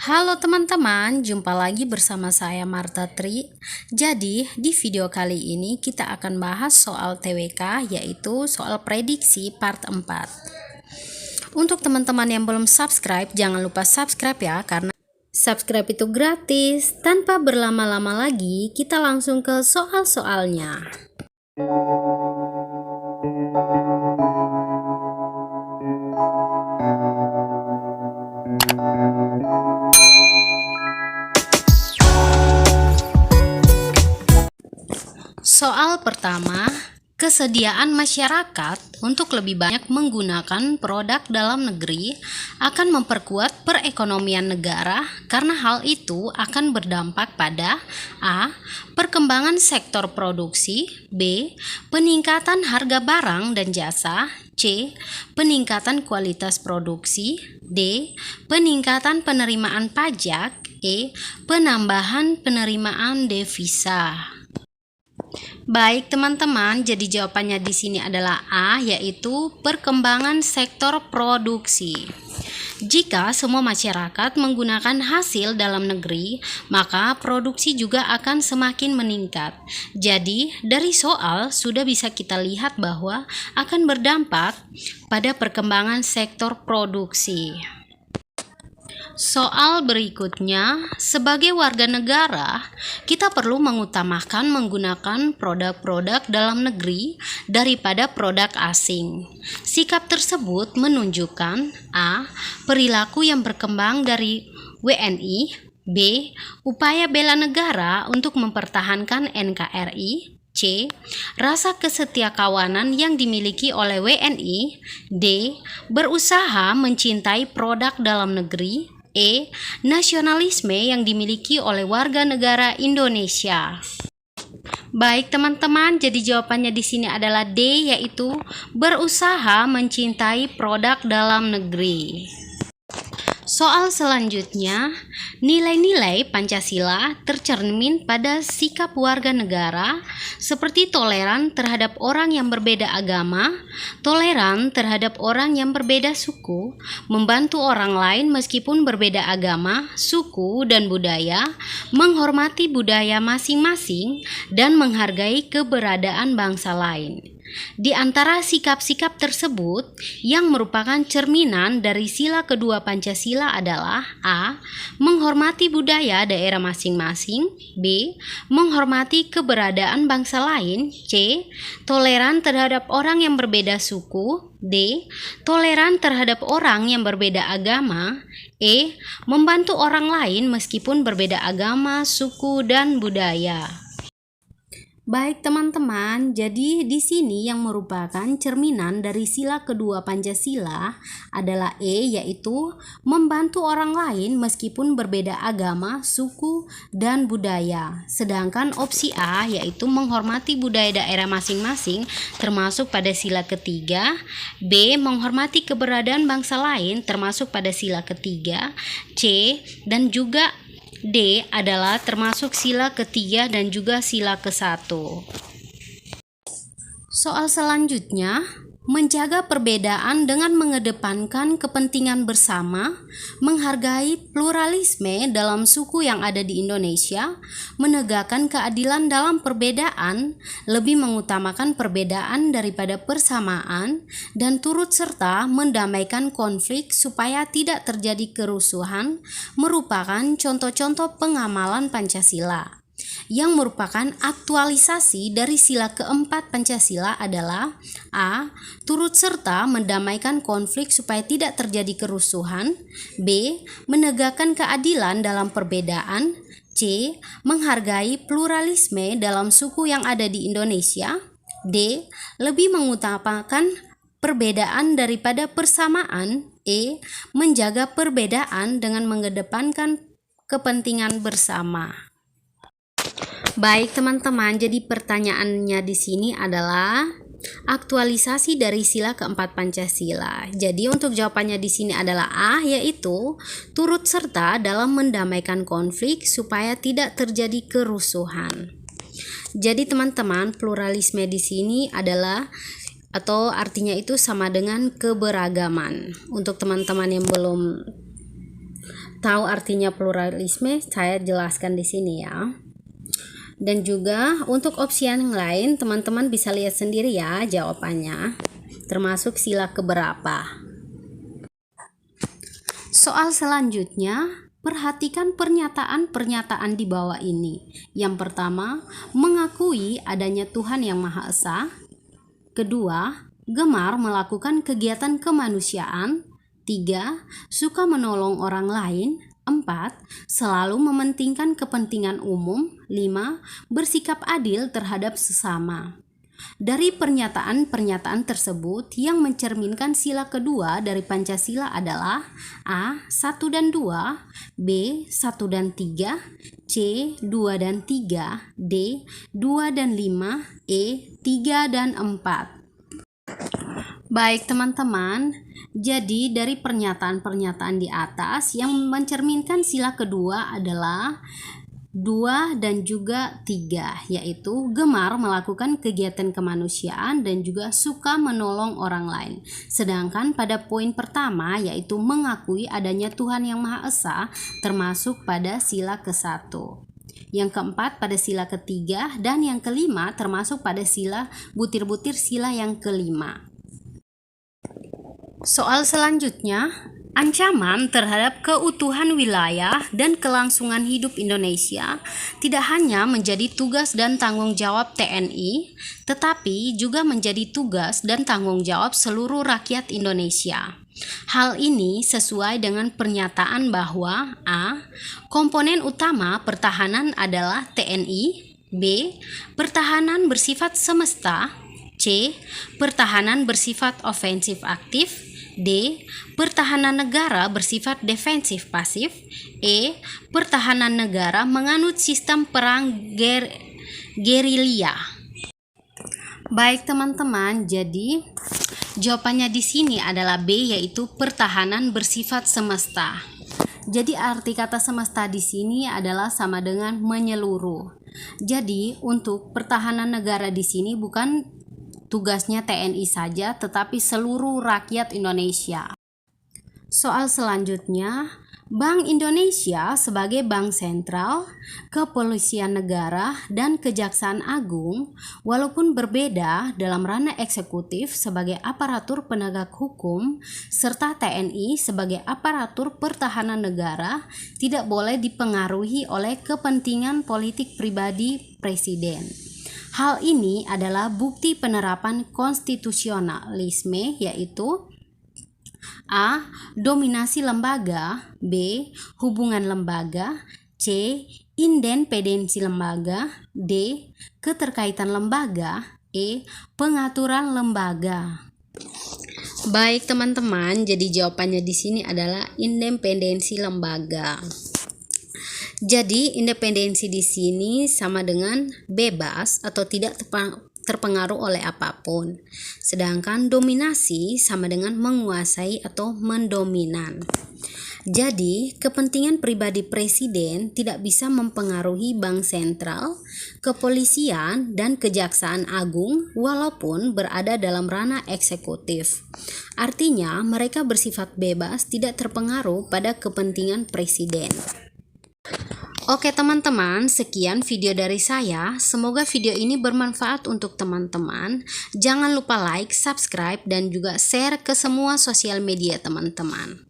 Halo teman-teman, jumpa lagi bersama saya Marta Tri. Jadi, di video kali ini kita akan bahas soal TWK, yaitu soal prediksi part 4. Untuk teman-teman yang belum subscribe, jangan lupa subscribe ya, karena subscribe itu gratis. Tanpa berlama-lama lagi, kita langsung ke soal-soalnya. Soal pertama, kesediaan masyarakat untuk lebih banyak menggunakan produk dalam negeri akan memperkuat perekonomian negara karena hal itu akan berdampak pada A. Perkembangan sektor produksi, B. Peningkatan harga barang dan jasa, C. Peningkatan kualitas produksi, D. Peningkatan penerimaan pajak, E. Penambahan penerimaan devisa. Baik teman-teman, jadi jawabannya di sini adalah A, yaitu perkembangan sektor produksi. Jika semua masyarakat menggunakan hasil dalam negeri, maka produksi juga akan semakin meningkat. Jadi, dari soal sudah bisa kita lihat bahwa akan berdampak pada perkembangan sektor produksi. Soal berikutnya, sebagai warga negara, kita perlu mengutamakan menggunakan produk-produk dalam negeri daripada produk asing. Sikap tersebut menunjukkan A. Perilaku yang berkembang dari WNI, B. Upaya bela negara untuk mempertahankan NKRI, C. Rasa kesetiakawanan yang dimiliki oleh WNI, D. Berusaha mencintai produk dalam negeri, E. Nasionalisme yang dimiliki oleh warga negara Indonesia. Baik teman-teman, jadi jawabannya di sini adalah D, yaitu berusaha mencintai produk dalam negeri. Soal selanjutnya, nilai-nilai Pancasila tercermin pada sikap warga negara seperti toleran terhadap orang yang berbeda agama, toleran terhadap orang yang berbeda suku, membantu orang lain meskipun berbeda agama, suku, dan budaya, menghormati budaya masing-masing, dan menghargai keberadaan bangsa lain. Di antara sikap-sikap tersebut, yang merupakan cerminan dari sila kedua Pancasila adalah A. Menghormati budaya daerah masing-masing, B. Menghormati keberadaan bangsa lain, C. Toleran terhadap orang yang berbeda suku, D. Toleran terhadap orang yang berbeda agama, E. Membantu orang lain meskipun berbeda agama, suku, dan budaya. Baik teman-teman, jadi di sini yang merupakan cerminan dari sila kedua Pancasila adalah E, yaitu membantu orang lain meskipun berbeda agama, suku, dan budaya. Sedangkan opsi A, yaitu menghormati budaya daerah masing-masing termasuk pada sila ketiga, B. Menghormati keberadaan bangsa lain termasuk pada sila ketiga, C. Dan juga D adalah termasuk sila ketiga dan juga sila ke-1. Soal selanjutnya, menjaga perbedaan dengan mengedepankan kepentingan bersama, menghargai pluralisme dalam suku yang ada di Indonesia, menegakkan keadilan dalam perbedaan, lebih mengutamakan perbedaan daripada persamaan, dan turut serta mendamaikan konflik supaya tidak terjadi kerusuhan, merupakan contoh-contoh pengamalan Pancasila. Yang merupakan aktualisasi dari sila keempat Pancasila adalah A. Turut serta mendamaikan konflik supaya tidak terjadi kerusuhan, B. Menegakkan keadilan dalam perbedaan, C. Menghargai pluralisme dalam suku yang ada di Indonesia, D. Lebih mengutamakan perbedaan daripada persamaan, E. Menjaga perbedaan dengan mengedepankan kepentingan bersama. Baik teman-teman, jadi pertanyaannya di sini adalah aktualisasi dari sila keempat Pancasila. Jadi untuk jawabannya di sini adalah A, yaitu turut serta dalam mendamaikan konflik supaya tidak terjadi kerusuhan. Jadi teman-teman, pluralisme di sini adalah atau artinya itu sama dengan keberagaman. Untuk teman-teman yang belum tahu artinya pluralisme, saya jelaskan di sini ya. Dan juga untuk opsi yang lain, teman-teman bisa lihat sendiri ya jawabannya, termasuk sila keberapa. Soal selanjutnya, perhatikan pernyataan-pernyataan di bawah ini. Yang pertama, mengakui adanya Tuhan yang Maha Esa. Kedua, gemar melakukan kegiatan kemanusiaan. 3. Suka menolong orang lain. 4. Selalu mementingkan kepentingan umum. 5. Bersikap adil terhadap sesama. Dari pernyataan-pernyataan tersebut yang mencerminkan sila kedua dari Pancasila adalah A. 1 dan 2, B. 1 dan 3, C. 2 dan 3, D. 2 dan 5, E. 3 dan 4. Baik teman-teman, jadi dari pernyataan-pernyataan di atas yang mencerminkan sila kedua adalah 2 dan juga 3, yaitu gemar melakukan kegiatan kemanusiaan dan juga suka menolong orang lain. Sedangkan pada poin pertama yaitu mengakui adanya Tuhan yang Maha Esa termasuk pada sila ke-1. Yang keempat pada sila ketiga dan yang kelima termasuk pada sila butir-butir sila yang kelima. Soal selanjutnya, ancaman terhadap keutuhan wilayah dan kelangsungan hidup Indonesia tidak hanya menjadi tugas dan tanggung jawab TNI, tetapi juga menjadi tugas dan tanggung jawab seluruh rakyat Indonesia. Hal ini sesuai dengan pernyataan bahwa A. Komponen utama pertahanan adalah TNI. B. Pertahanan bersifat semesta. C. Pertahanan bersifat ofensif aktif. D. Pertahanan negara bersifat defensif pasif. E. Pertahanan negara menganut sistem perang gerilya. Baik teman-teman, jadi jawabannya di sini adalah B, yaitu pertahanan bersifat semesta. Jadi arti kata semesta di sini adalah sama dengan menyeluruh. Jadi untuk pertahanan negara di sini bukan tugasnya TNI saja, tetapi seluruh rakyat Indonesia. Soal selanjutnya, Bank Indonesia sebagai bank sentral, Kepolisian Negara, dan Kejaksaan Agung, walaupun berbeda dalam ranah eksekutif sebagai aparatur penegak hukum, serta TNI sebagai aparatur pertahanan negara, tidak boleh dipengaruhi oleh kepentingan politik pribadi Presiden. Hal ini adalah bukti penerapan konstitusionalisme, yaitu A. Dominasi lembaga. B. Hubungan lembaga. C. Independensi lembaga. D. Keterkaitan lembaga. E. Pengaturan lembaga. Baik teman-teman, jadi jawabannya di sini adalah independensi lembaga. Jadi independensi di sini sama dengan bebas atau tidak terpengaruh oleh apapun. Sedangkan dominasi sama dengan menguasai atau mendominan. Jadi kepentingan pribadi presiden tidak bisa mempengaruhi bank sentral, kepolisian, dan kejaksaan agung walaupun berada dalam ranah eksekutif. Artinya mereka bersifat bebas, tidak terpengaruh pada kepentingan presiden. Oke teman-teman, sekian video dari saya. Semoga video ini bermanfaat untuk teman-teman. Jangan lupa like, subscribe, dan juga share ke semua sosial media teman-teman.